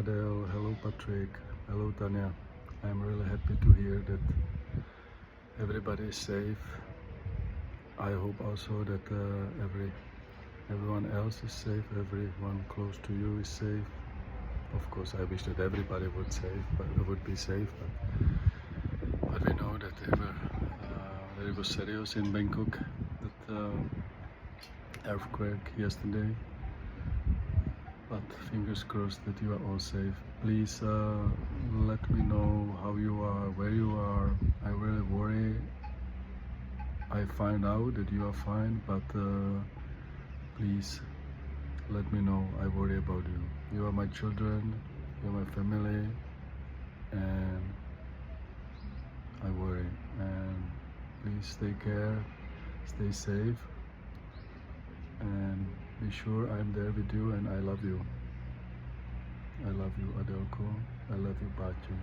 Adele. Hello, Patrick. Hello, Tanya. I'm really happy to hear that everybody is safe. I hope also that everyone else is safe. Everyone close to you is safe. Of course, I wish that everybody would be safe. But we know that it was serious in Bangkok. That earthquake yesterday. But fingers crossed that you are all safe. Please let me know how you are, where you are. I really worry. I find out that you are fine, but please let me know. I worry about you. You are my children, you are my family, and I worry. And please take care, stay safe, and be sure I'm there with you and I love you. I love you, Adelko. I love you, Bachu.